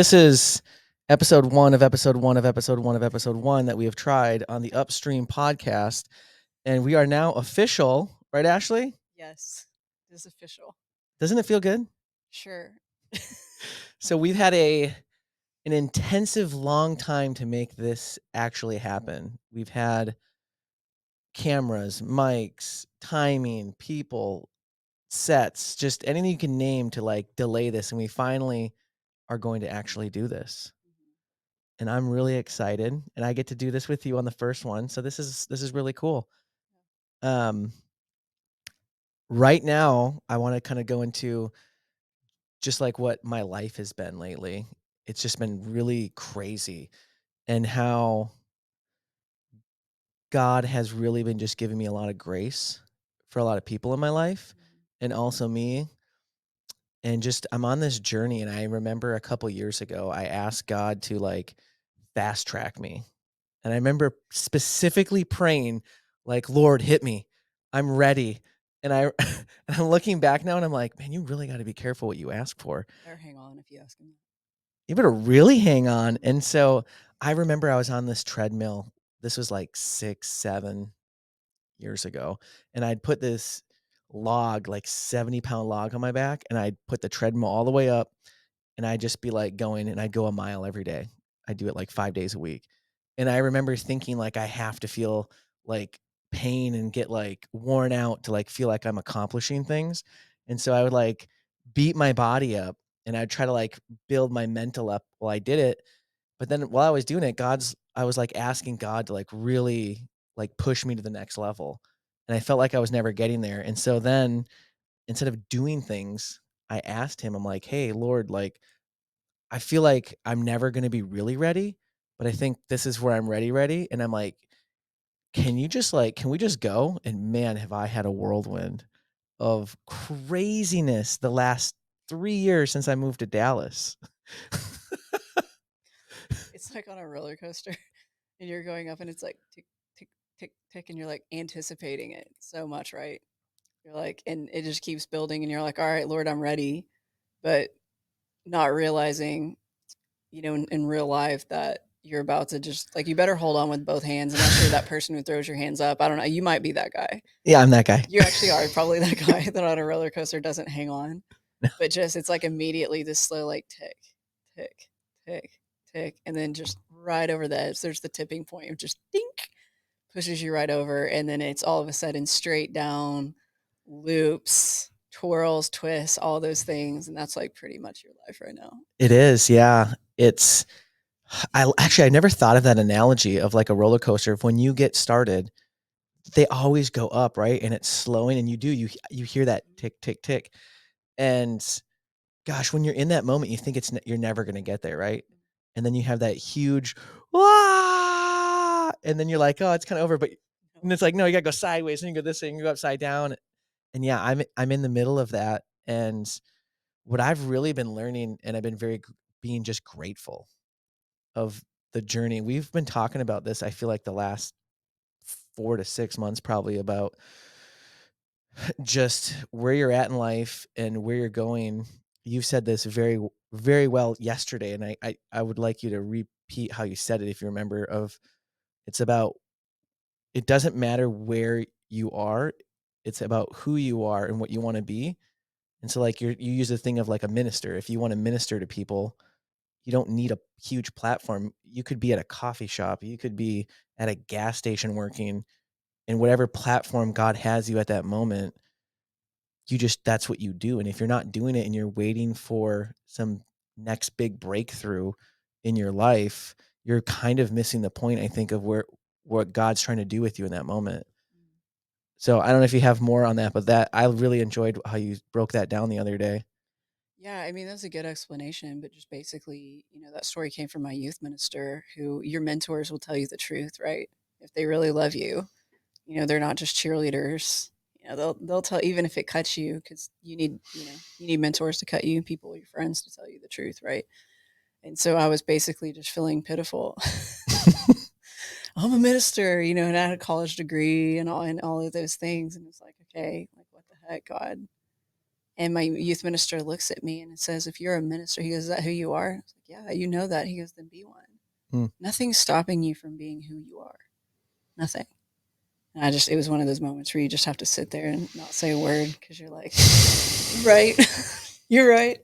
This is episode one of episode one of episode one of episode one that we have tried on the Upstream podcast. And we are now official, right, Ashley? Yes, it is official. Doesn't it feel good? Sure. So we've had an intensive long time to make this actually happen. We've had cameras, mics, timing, people, sets, just anything you can name to like delay this. And we finally are going to actually do this. And I'm really excited, and I get to do this with you on the first one, so this is really cool. Um, right now, I wanna kinda go into just, like, what my life has been lately. It's just been really crazy, and how God has really been just giving me a lot of grace for a lot of people in my life, and also me, and just I'm on this journey, and I remember a couple years ago, I asked God to, like, fast track me. And I remember specifically praying, like, "Lord, hit me. I'm ready." And I and I'm looking back now and I'm like, "Man, you really gotta be careful what you ask for. Better hang on if you ask him. You better really hang on." And so, I remember I was on this treadmill. This was, like, 6, 7 years ago, and I'd put this log, like, 70-pound log on my back, and I'd put the treadmill all the way up, and I'd just be, like, going and I'd go a mile every day. I do it, like, 5 days a week. And I remember thinking, like, I have to feel, like, pain and get, like, worn out to, like, feel like I'm accomplishing things. And so I would, like, beat my body up, and I'd try to, like, build my mental up while I did it. But then while I was doing it, I was, like, asking God to, like, really, like, push me to the next level. And I felt like I was never getting there. And so then instead of doing things, I asked him, I'm like, "Hey, Lord, like, I feel like I'm never gonna be really ready, but I think this is where I'm ready." And I'm like, "Can you just, like can we just go?" And man, have I had a whirlwind of craziness the last 3 years since I moved to Dallas. It's like on a roller coaster and you're going up and it's like tick, tick, tick, tick, and you're like anticipating it so much, right? You're like, and it just keeps building and you're like, all right, Lord, I'm ready. But not realizing, in real life that you're about to just like, you better hold on with both hands unless you're that person who throws your hands up. I don't know. You might be that guy. Yeah, I'm that guy. You actually are probably that guy that on a roller coaster doesn't hang on. But just it's like immediately this slow like tick, tick, tick, tick, and then just right over the edge, there's the tipping point of just dink, pushes you right over, and then it's all of a sudden straight down, loops, twirls, twists, all those things, and that's like pretty much your life right now. It is, yeah. It's I never thought of that analogy of, like, a roller coaster. When you get started, they always go up, right? And it's slowing, and you hear that tick, tick, tick, and gosh, when you're in that moment, you think you're never gonna get there, right? And then you have that huge, "Wah!" And then you're like, "Oh, it's kinda over," but and it's like, "No, you gotta go sideways, and you go this way, and you go upside down." And yeah, I'm in the middle of that, and what I've really been learning, and I've been being just grateful of the journey. We've been talking about this, I feel like the last 4 to 6 months probably about just where you're at in life and where you're going. You said this very well yesterday, and I would like you to repeat how you said it if you remember. Of it's about it doesn't matter where you are, it's about who you are and what you want to be. And so, like you use the thing of like a minister. If you want to minister to people, you don't need a huge platform. You could be at a coffee shop, you could be at a gas station working, and whatever platform God has you at that moment, you just that's what you do. And if you're not doing it and you're waiting for some next big breakthrough in your life, you're kind of missing the point, I think, of where what God's trying to do with you in that moment. So I don't know if you have more on that, but that I really enjoyed how you broke that down the other day. Yeah, I mean, that's a good explanation, but just basically, that story came from my youth minister who your mentors will tell you the truth, right? If they really love you, they're not just cheerleaders. They'll tell even if it cuts you because you need mentors to cut you, people, your friends to tell you the truth, right? And so I was basically just feeling pitiful. I'm a minister, and I had a college degree and all of those things, and it's like, okay, like what the heck, God? And my youth minister looks at me and says, "If you're a minister," he goes, "Is that who you are?" I was like, "Yeah, you know that." He goes, "Then be one." Mm. Nothing's stopping you from being who you are. Nothing. And it was one of those moments where you just have to sit there and not say a word because you're like, right, you're right,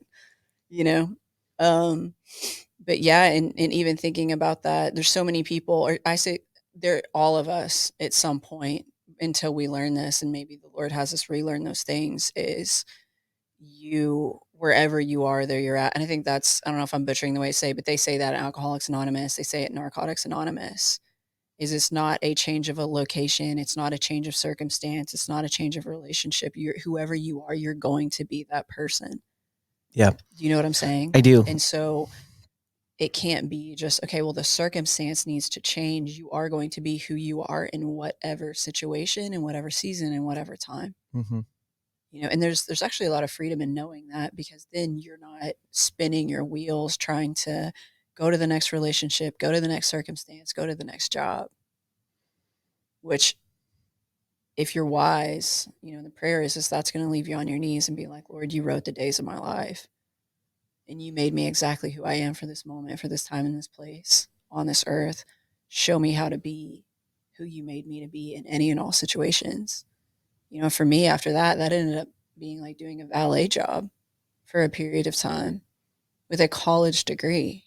you know? Um, but yeah, and even thinking about that, there's so many people, or I say, there, all of us at some point until we learn this, and maybe the Lord has us relearn those things, is you, wherever you are, there you're at. And I think that's, I don't know if I'm butchering the way I say, but they say that at Alcoholics Anonymous, they say it in Narcotics Anonymous, is it's not a change of a location, it's not a change of circumstance, it's not a change of relationship. You're whoever you are, you're going to be that person. Yeah, Do you know what I'm saying? I do. And so it can't be just, okay, well, the circumstance needs to change. You are going to be who you are in whatever situation, in whatever season, in whatever time. Hmm. And there's actually a lot of freedom in knowing that, because then you're not spinning your wheels trying to go to the next relationship, go to the next circumstance, go to the next job, which, if you're wise, the prayer is that's going to leave you on your knees and be like, Lord, you wrote the days of my life and you made me exactly who I am for this moment, for this time and this place on this earth. Show me how to be who you made me to be in any and all situations. For me, after that, that ended up being like doing a valet job for a period of time with a college degree.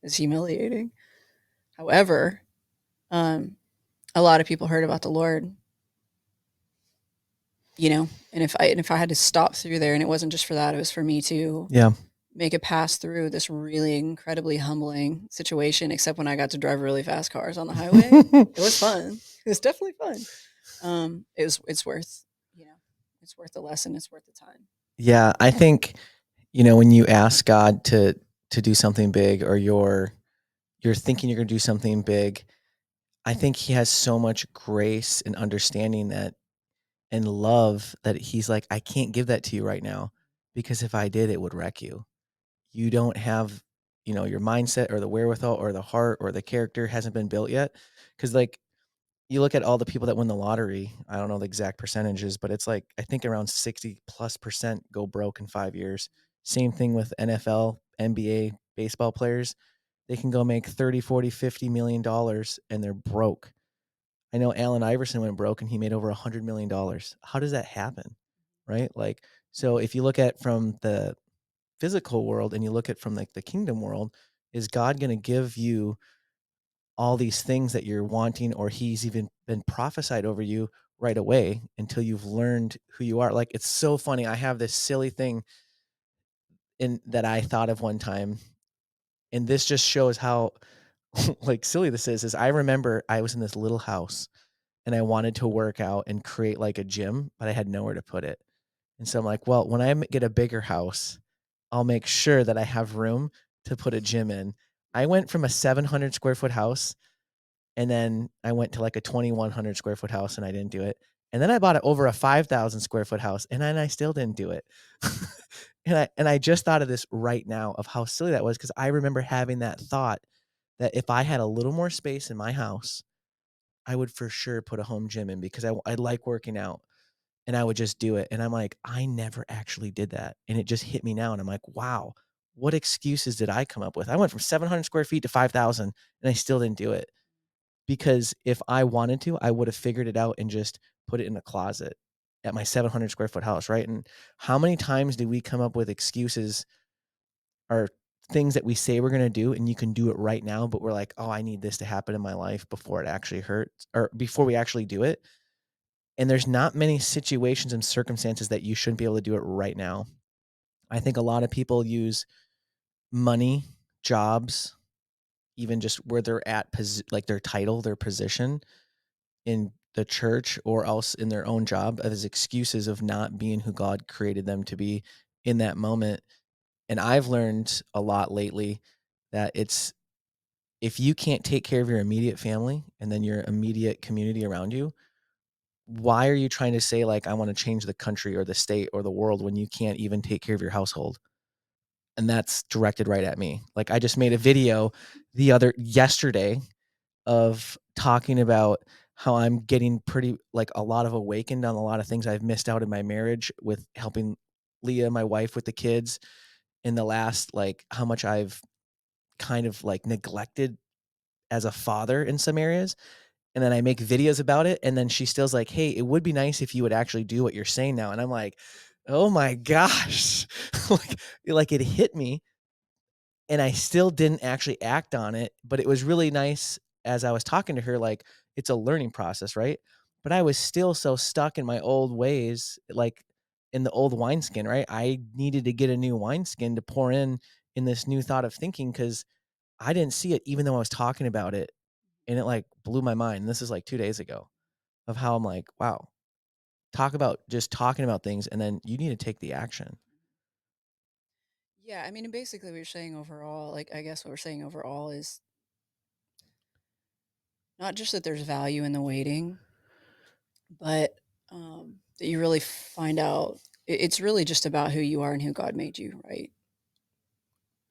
It's humiliating. However, a lot of people heard about the Lord, and if I had to stop through there, and it wasn't just for that, it was for me to Yeah. make it pass through this really incredibly humbling situation, except when I got to drive really fast cars on the highway. It was fun. It was definitely fun. It's worth, it's worth the lesson, it's worth the time. Yeah, I think, when you ask God to do something big, or you're thinking you're gonna do something big, I think he has so much grace and understanding that, and love, that he's like, "I can't give that to you right now, because if I did, it would wreck you. You don't have, your mindset or the wherewithal or the heart or the character hasn't been built yet." Because, like, you look at all the people that win the lottery, I don't know the exact percentages, but it's like, I think around 60+% go broke in 5 years. Same thing with NFL, NBA, baseball players. They can go make 30, 40, $50 million and they're broke. I know Allen Iverson went broke and he made over $100 million. How does that happen? Right? Like, so if you look at from the physical world and you look at from like the kingdom world, is God going to give you all these things that you're wanting, or he's even been prophesied over you right away until you've learned who you are? Like, it's so funny. I have this silly thing in that I thought of one time, and this just shows how like silly this is I remember I was in this little house and I wanted to work out and create like a gym, but I had nowhere to put it. And so I'm like, well, when I get a bigger house, I'll make sure that I have room to put a gym in. I went from a 700 square foot house, and then I went to like a 2,100 square foot house and I didn't do it. And then I bought it over a 5,000 square foot house and then I still didn't do it. And I just thought of this right now of how silly that was, because I remember having that thought that if I had a little more space in my house, I would for sure put a home gym in, because I like working out, and I would just do it. And I'm like, I never actually did that. And it just hit me now. And I'm like, wow, what excuses did I come up with? I went from 700 square feet to 5,000 and I still didn't do it, because if I wanted to, I would have figured it out and just put it in a closet at my 700 square foot house, right? And how many times do we come up with excuses or things that we say we're going to do, and you can do it right now, but we're like, oh, I need this to happen in my life before it actually hurts, or before we actually do it. And there's not many situations and circumstances that you shouldn't be able to do it right now. I think a lot of people use money, jobs, even just where they're at, like their title, their position in the church or else in their own job, as excuses of not being who God created them to be in that moment. And I've learned a lot lately that it's, if you can't take care of your immediate family and then your immediate community around you, why are you trying to say like, I want to change the country or the state or the world when you can't even take care of your household? And that's directed right at me. Like, I just made a video yesterday of talking about how I'm getting pretty like, a lot of awakened on a lot of things I've missed out in my marriage with helping Leah, my wife, with the kids in the last like, how much I've kind of, like, neglected as a father in some areas, and then I make videos about it, and then she still's like, "Hey, it would be nice if you would actually do what you're saying now," and I'm like, "Oh my gosh." Like, it hit me, and I still didn't actually act on it, but it was really nice as I was talking to her, like, it's a learning process, right? But I was still so stuck in my old ways, like, in the old wineskin, right? I needed to get a new wineskin to pour in this new thought of thinking because I didn't see it even though I was talking about it, and it, like, blew my mind. This is, like, 2 days ago of how I'm like, "Wow, talk about just talking about things, and then you need to take the action." Yeah, I mean, and basically, what you're saying overall, like, I guess what we're saying overall is not just that there's value in the waiting, but that you really find out it's really just about who you are and who God made you, right?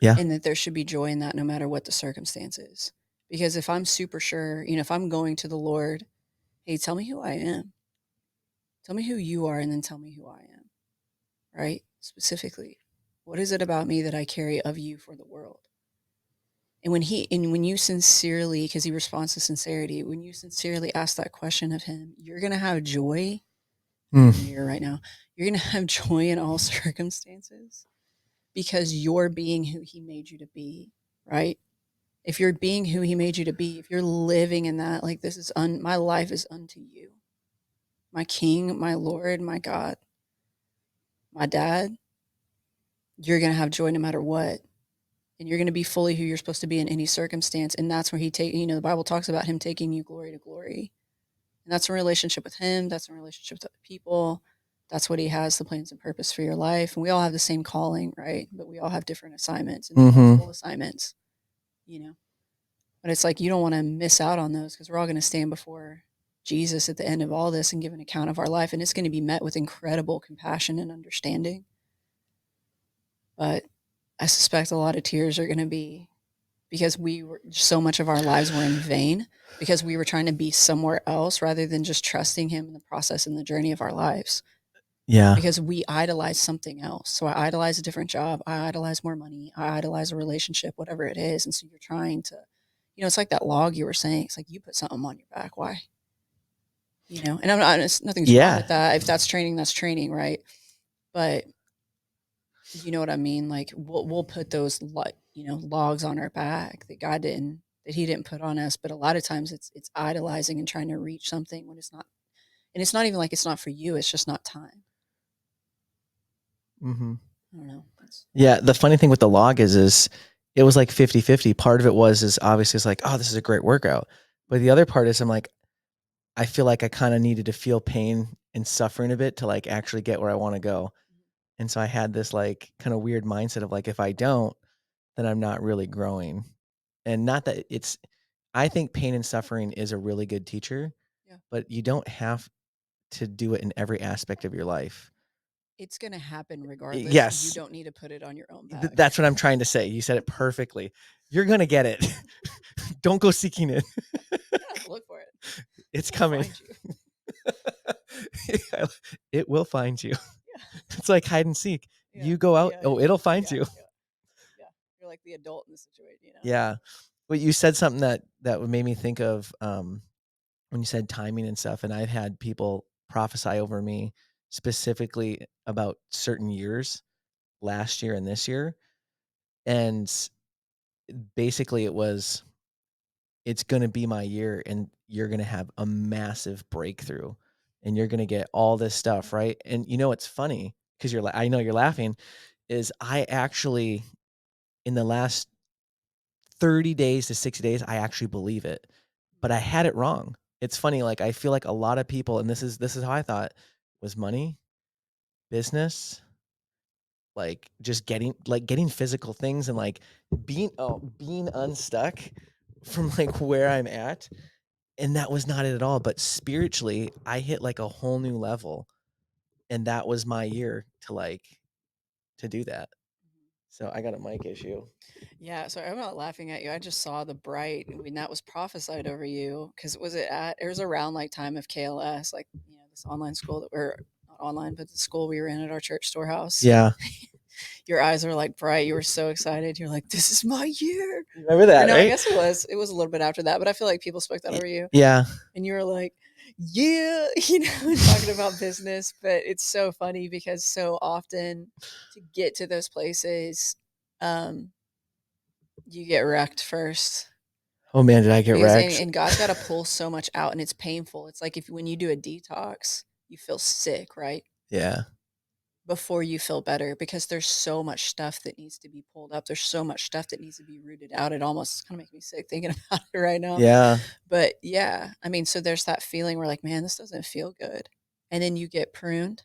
Yeah. And that there should be joy in that no matter what the circumstances. Because if I'm super sure, if I'm going to the Lord, hey, tell me who I am, tell me who you are, and then tell me who I am, right? Specifically, what is it about me that I carry of you for the world? And when you sincerely, because he responds to sincerity, when you sincerely ask that question of him, you're gonna have joy. Look Mm. in the mirror right now. You're gonna have joy in all circumstances because you're being who he made you to be, right? If you're being who he made you to be, if you're living in that, like this is my life is unto you, my King, my Lord, my God, my Dad. You're gonna have joy no matter what, and you're gonna be fully who you're supposed to be in any circumstance. And that's where the Bible talks about him taking you glory to glory. And that's a relationship with him. That's a relationship with other people. That's what he has, the plans and purpose for your life. And we all have the same calling, right? But we all have different assignments and Mhm. multiple assignments, you know. But it's like you don't want to miss out on those because we're all going to stand before Jesus at the end of all this and give an account of our life. And it's going to be met with incredible compassion and understanding. But I suspect a lot of tears are going to be because so much of our lives were in vain because we were trying to be somewhere else rather than just trusting him in the process and the journey of our lives Yeah. because we idolize something else. So I idolize a different job, I idolize more money, I idolize a relationship, whatever it is. And so you're trying to, it's like that log you were saying. It's like you put something on your back. Why? And I'm not, nothing's wrong Yeah. with that. If that's training, that's training, right? But you know what I mean? Like we'll put those logs on our back that he didn't put on us. But a lot of times it's idolizing and trying to reach something when it's not, and it's not even like it's not for you. It's just not time. Mhm. I don't know. Yeah, the funny thing with the log is it was like 50-50. Part of it is obviously it's like, "Oh, this is a great workout." But the other part is I'm like, I feel like I kinda needed to feel pain and suffering a bit to, like, actually get where I wanna go. And so I had this, like, kinda weird mindset of, like, if I don't, then I'm not really growing. And not that it's I think pain and suffering is a really good teacher, Yeah, but you don't have to do it in every aspect of your life. it's gonna happen regardless. You Yes, don't need to put it on your own back. that's what I'm trying to say. You said it perfectly. You're gonna get it. Don't go seeking it. Yeah, look for it. It It's will coming. find you. It will find you. Yeah, It's like hide and seek. yeah, You go out, yeah, oh, yeah, it'll find yeah, you. yeah, yeah. You're like the adult in the situation. Yeah. But you said something that made me think of, when you said timing and stuff, and I've had people prophesy over me specifically about certain years, last year and this year, and basically it's gonna be my year, and you're gonna have a massive breakthrough, and you're gonna get all this stuff, right? And you know what's funny? 'Cause I know you're laughing, is I actually in the last 30 days to 60 days, I actually believe it, but I had it wrong. It's funny, like, I feel like a lot of people and this is how I thought, was money, business, like, just getting physical things and, like, being unstuck from, like, where I'm at, and that was not it at all, but spiritually, I hit, like, a whole new level, and that was my year to, like to do that. So I got a mic issue. Yeah, so I'm not laughing at you. I just saw the bright. I mean, that was prophesied over you because it was around like time of KLS, like this online school that we're not online, but the school we were in at our church storehouse. Yeah. Your eyes were like bright. You were so excited. You're like, "This is my year." You remember Or that, no, I right? guess it was. It was a little bit after that, but I feel like people spoke that over you, Yeah. and you were like, "Yeah," talking about business. But it's so funny because so often to get to those places, um, you get wrecked first. Oh man, did I get Because wrecked? and God's gotta pull so much out, and it's painful. It's like if when you do a detox, you feel sick, right? Yeah. Before you feel better because there's so much stuff that needs to be pulled up. There's so much stuff that needs to be rooted out. It almost kinda makes me sick thinking about it right now. Yeah. But, yeah, I mean, so there's that feeling where, like, "Man, this doesn't feel good." And then you get pruned.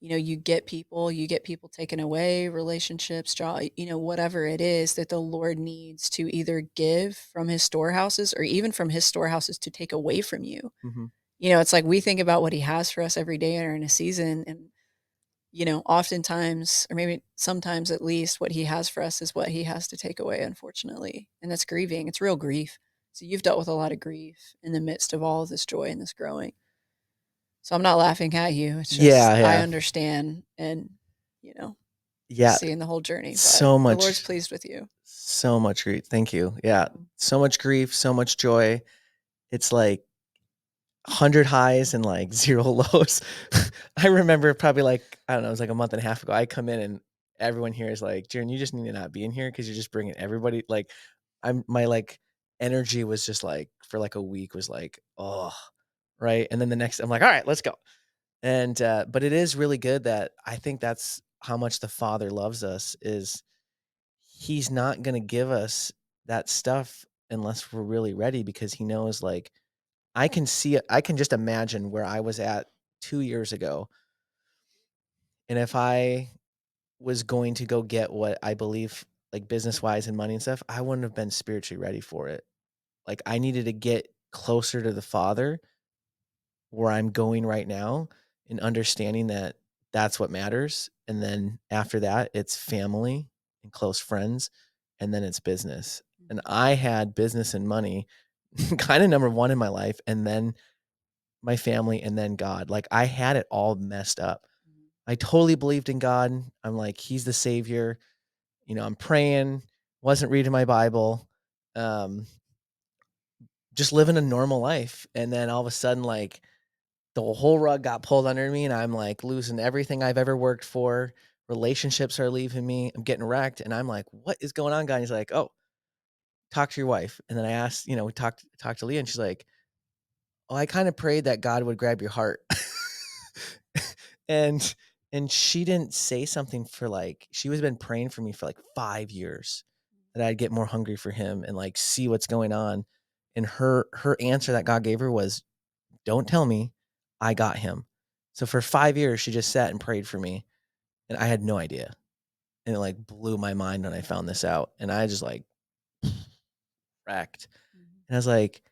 You get people taken away, relationships, whatever it is that the Lord needs to either give from his storehouses or even from his storehouses to take away from you. Mhm. It's like we think about what he has for us every day or in a season and oftentimes or maybe sometimes at least what he has for us is what he has to take away unfortunately. And that's grieving. It's real grief. So you've dealt with a lot of grief in the midst of all of this joy and this growing. So I'm not laughing at you. It's just Yeah, I yeah. understand and, Yeah. seeing the whole journey, but So the Lord's much pleased with you. so much grief. Thank you. Yeah. Mhm. So much grief, so much joy. It's like 100 highs and like 0 lows. I remember probably like, I don't know, it was like a month and a half ago. I come in and everyone here is like, Jaron, you just need to not be in here because you're just bringing everybody. Like, my like energy was just like for like a week was like, oh, right. And then the next, I'm like, all right, let's go. And, but it is really good that I think that's how much the Father loves us is he's not going to give us that stuff unless we're really ready because he knows like I can see it. I can just imagine where I was at 2 years ago, and if I was going to go get what I believe, like, business-wise and money and stuff, I wouldn't have been spiritually ready for it. Like, I needed to get closer to the Father where I'm going right now and understanding that that's what matters, and then after that, it's family and close friends, and then it's business. And Mhm, I had business and money kinda number 1 in my life, and then my family, and then God. Like, I had it all messed up. mhm, I totally believed in God. I'm like, "He's the savior." I'm praying, wasn't reading my Bible, um, just living a normal life, and then all of a sudden, like, the whole rug got pulled under me, and I'm, like, losing everything I've ever worked for. Relationships are leaving me. I'm getting wrecked, and I'm like, "What is going on, God?" And he's like, "Oh, talk to your wife." And then I asked, we talked to Leah, and she's like, "Oh, I kinda prayed that God would grab your heart." And she didn't say something for, like she was been praying for me for, like, 5 years, that I'd get more hungry for him and, like, see what's going on, and her answer that God gave her was, "Don't tell me, I got him." So for 5 years, she just sat and prayed for me, and I had no idea, and it, like, blew my mind when I found this out, and I just, like, wrecked, mhm, and I was like,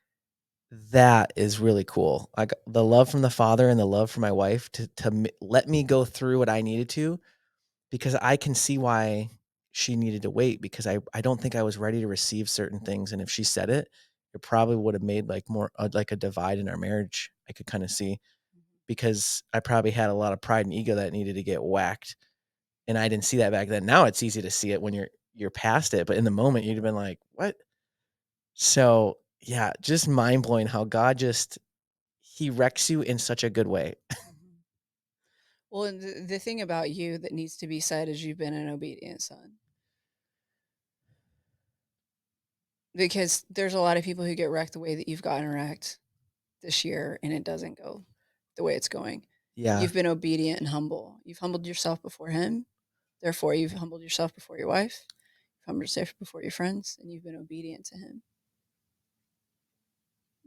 that is really cool. Like, the love from the Father and the love for my wife to let me go through what I needed to, because I can see why she needed to wait because I don't think I was ready to receive certain things, and if she said it, it probably would have made, like, more like, a divide in our marriage, I could kinda see, mhm, because I probably had a lot of pride and ego that needed to get whacked, and I didn't see that back then. Now it's easy to see it when you're past it, but in the moment, you'd have been like, "What?" So, yeah, just mind-blowing how God just he wrecks you in such a good way. mhm. Well, and the thing about you that needs to be said is you've been an obedient son. Because there's a lot of people who get wrecked the way that you've gotten wrecked this year, and it doesn't go the way it's going. Yeah. You've been obedient and humble. You've humbled yourself before him. Therefore, you've humbled yourself before your wife. You've humbled yourself before your friends, and you've been obedient to him.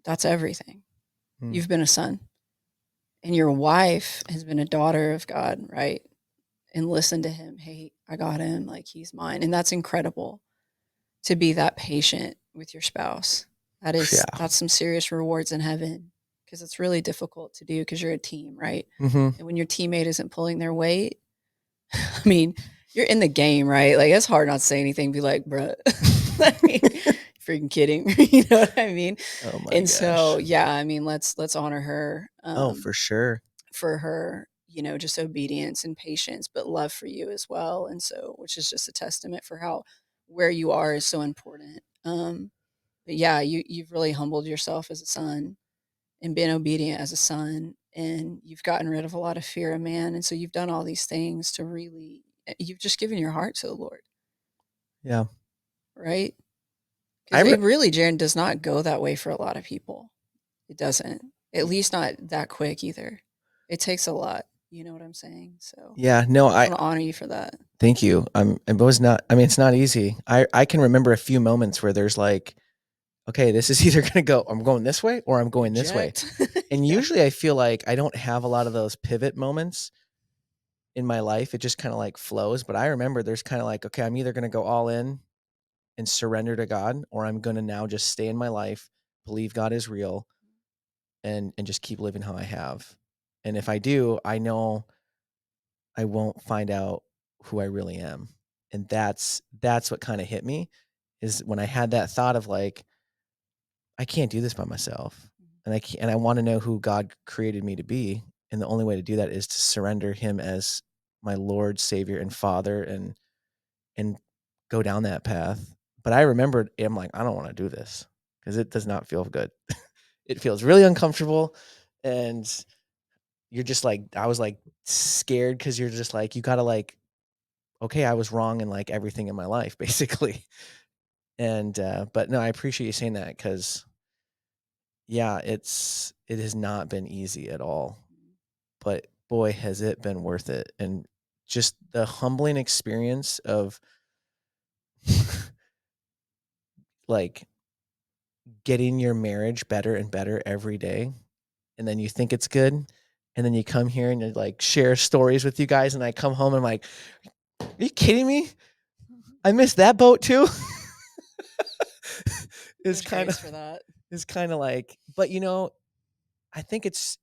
That's everything. Mm. You've been a son, and your wife has been a daughter of God, right? And listen to him. Hey, I got him. Like he's mine. And that's incredible to be that patient with your spouse. Yeah. That's some serious rewards in heaven because it's really difficult to do because you're a team, right? Mhm. And when your teammate isn't pulling their weight, I mean, You're in the game, right? Like, it's hard not to say anything, be like, "Bruh, like, freaking kidding." You know what I mean? Oh my And so, gosh. yeah, I mean, let's honor her, Oh, for sure. for her, just obedience and patience, but love for you as well, and so which is just a testament for how where you are is so important. But yeah, you've really humbled yourself as a son and been obedient as a son, and you've gotten rid of a lot of fear of man, and so you've done all these things to really you've just given your heart to the Lord, Yeah. right? I Because re it really, Jaron, does not go that way for a lot of people. It doesn't. At least not that quick either. It takes a lot. You know what I'm saying? So yeah, no, I just I want to honor you for that. thank you. It was not I mean, it's not easy. I can remember a few moments where there's like, "Okay, this is either gonna go I'm going this way or I'm going this way." Reject. And Yeah. usually I feel like I don't have a lot of those pivot moments in my life. It just kinda, like, flows, but I remember there's kinda like, "Okay, I'm either gonna go all in and surrender to God, or I'm gonna now just stay in my life, believe God is real, and just keep living how I have." And if I do, I know I won't find out who I really am. And that's what kinda hit me, is when I had that thought of, like, I can't do this by myself, and I wanna know who God created me to be, and the only way to do that is to surrender him as my Lord, Savior, and Father, and go down that path. But I remembered, I'm like, "I don't wanna do this because it does not feel good." It feels really uncomfortable, and you're just like I was, like, scared because 'cause you're just like, you gotta, like, "Okay, I was wrong in, like, everything in my life," basically. And, but no, I appreciate you saying that because. Yeah, it has not been easy at all, but boy, has it been worth it, and just the humbling experience of, like, getting your marriage better and better every day, and then you think it's good, and then you come here and you, like, share stories with you guys, and I come home and I'm like, "Are you kidding me? Mhm. I missed that boat too?" It's There's kinda grace for that. it's kinda like, but, I think it's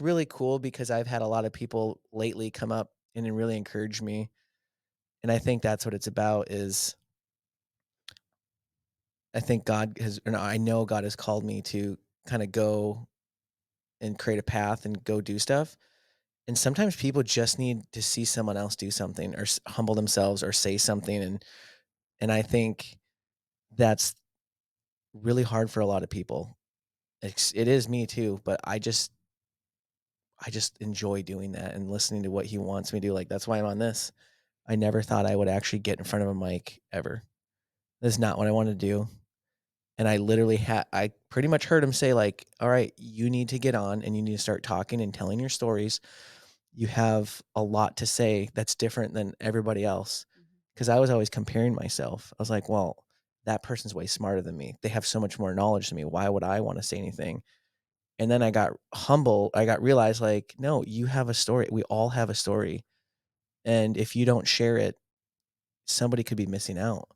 really cool because I've had a lot of people lately come up and then really encourage me, and I think that's what it's about is I think God has or no, I know God has called me to kinda go and create a path and go do stuff, and sometimes people just need to see someone else do something or humble themselves or say something, and I think that's really hard for a lot of people. It is me too, but I just enjoy doing that and listening to what he wants me to do, like, that's why I'm on this. I never thought I would actually get in front of a mic ever. That's not what I wanted to do, and I literally I pretty much heard him say, like, "Alright, you need to get on, and you need to start talking and telling your stories. You have a lot to say that's different than everybody else." Mhm. Because I was always comparing myself. I was like, "Well, that person's way smarter than me. They have so much more knowledge than me. Why would I wanna say anything?" And then I got humble. I got realized, like, "No, you have a story. We all have a story, and if you don't share it, somebody could be missing out."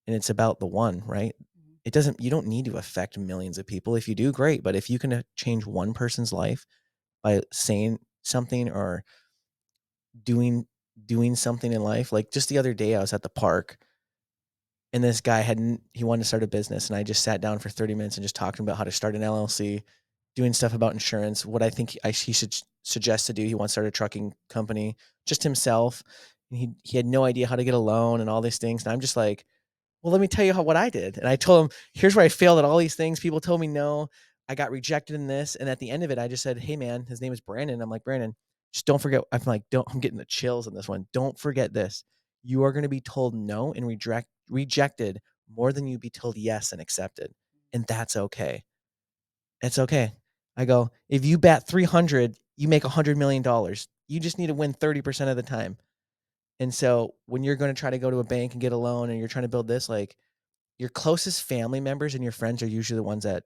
And it's about the one, right? Mhm. It doesn't you don't need to affect millions of people. If you do, great, but if you can, change one person's life by saying something or doing something in life, like, just the other day, I was at the park, and this guy hadn't he wanted to start a business, and I just sat down for 30 minutes and just talking about how to start an LLC, doing stuff about insurance, what I think he should suggest to do. He wants to start a trucking company, just himself, and he had no idea how to get a loan and all these things, and I'm just like, well, let me tell you what I did. And I told him, here's where I failed at all these things. People told me no. I got rejected in this. And at the end of it, I just said, hey man, his name is Brandon. I'm like, Brandon, just don't forget. I'm like, I'm getting the chills on this one. Don't forget this. You are going to be told no and rejected more than you be told yes and accepted. And that's okay. It's okay. I go, if you bat 300, you make $100 million. You just need to win 30% of the time. And so when you're going to try to go to a bank and get a loan and you're trying to build this, like, your closest family members and your friends are usually the ones that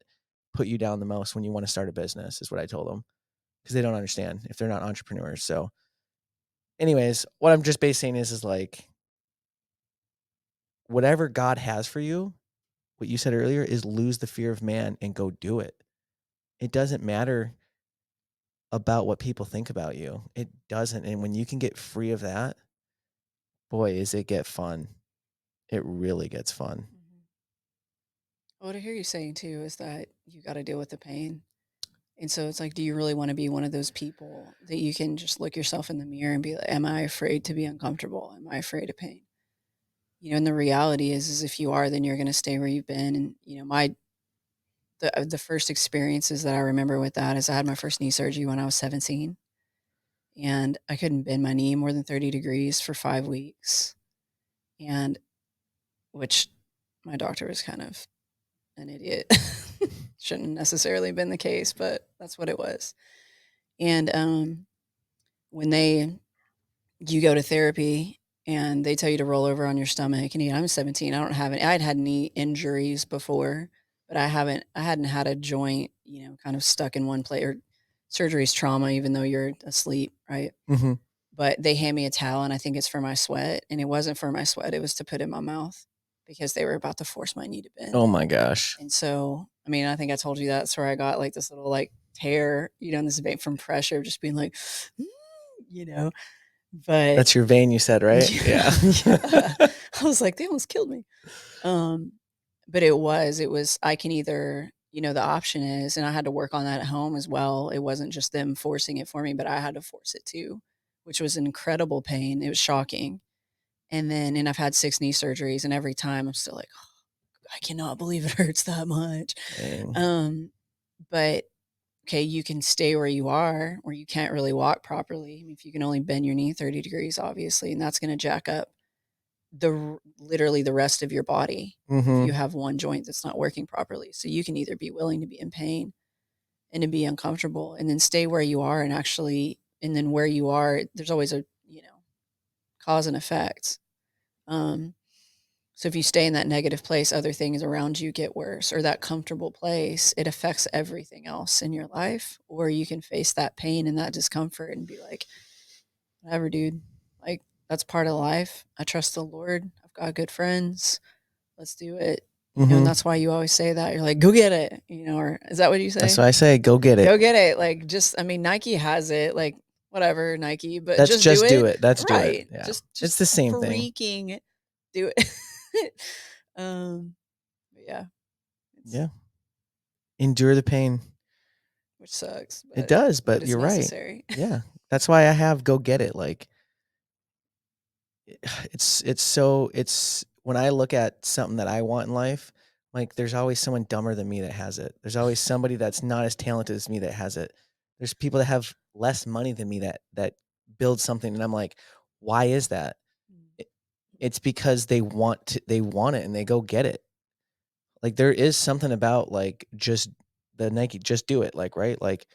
put you down the most when you wanna start a business, is what I told them, because they don't understand if they're not entrepreneurs. So, anyways, what I'm just basically saying is, like, whatever God has for you, what you said earlier is lose the fear of man and go do it. It doesn't matter about what people think about you. It doesn't, and when you can get free of that, boy, is it get fun. It really gets fun. Mhm. What I hear you saying too is that you got to deal with the pain. And so it's like, do you really want to be one of those people that you can just look yourself in the mirror and be like, am I afraid to be uncomfortable? Am I afraid of pain? And the reality is if you are, then you're going to stay where you've been. And, the first experiences that I remember with that is I had my first knee surgery when I was 17 and I couldn't bend my knee more than 30 degrees for 5 weeks. And which my doctor was kind of an idiot. Shouldn't necessarily been the case, but that's what it was. And when you go to therapy and they tell you to roll over on your stomach, and I'm 17, I don't have any. I'd had knee injuries before, but I hadn't had a joint, kind of stuck in one place, or surgery's trauma, even though you're asleep, right? Mhm. But they hand me a towel and I think it's for my sweat, and it wasn't for my sweat, it was to put in my mouth because they were about to force my knee to bend. Oh my gosh. And so, I mean, I think I told you that's where I got like this little like tear, in this vein from pressure, just being like, "Mm," you know, but That's your vein you said, right? yeah, Yeah. yeah. I was like, they almost killed me. Um, but it was, I can either, the option is, and I had to work on that at home as well. It wasn't just them forcing it for me, but I had to force it too, which was incredible pain. It was shocking. And I've had 6 knee surgeries, and every time I'm still like, "Oh, I cannot believe it hurts that much." Dang. Um, but okay, you can stay where you are, where you can't really walk properly. I mean, if you can only bend your knee 30 degrees, obviously, and that's going to jack up literally the rest of your body if you Mhm. have one joint that's not working properly. So you can either be willing to be in pain and to be uncomfortable and then stay where you are and then where you are, there's always a, cause and effect. Um, So if you stay in that negative place, other things around you get worse, or that comfortable place, it affects everything else in your life. Or you can face that pain and that discomfort and be like, whatever, dude. Like, that's part of life. I trust the Lord. I've got good friends. Let's do it. And Mhm. that's why you always say that. You're like, go get it. Or is that what you That's say? why I say go get it. Go get it. Like, just, I mean, Nike has it. Like, whatever, Nike, but That's just do just do it. it. That's do it. Right. Yeah. Just It's the same thing. freaking do it. um, but yeah, it's Yeah. Endure the pain. which sucks, It but does, but it's you're right. necessary. Yeah. That's why I have go get it. Like it's when I look at something that I want in life, like there's always someone dumber than me that has it. There's always somebody that's not as talented as me that has it. There's people that have less money than me that build something and I'm like, "Why is that?" Mm. It, it's because they want it and they go get it. Like there is something about like just the Nike just do it like, right? Like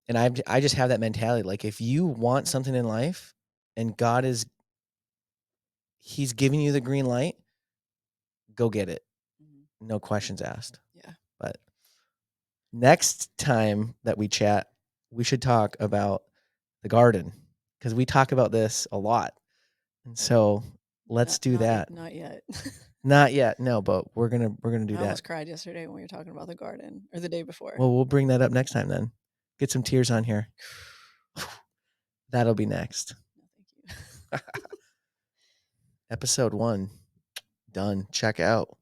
and I just have that mentality like if you want something in life and God is he's giving you the green light, go get it. Mhm. No questions asked. Yeah. But next time that we chat, we should talk about the garden because we talk about this a lot. And so let's do that. Not yet. Not yet, no, but we're gonna do I that. almost cried yesterday when we were talking about the garden, or the day before. Well, we'll bring that up next time then. Get some tears on here. That'll be next. No, thank you. Episode 1 done. Check out.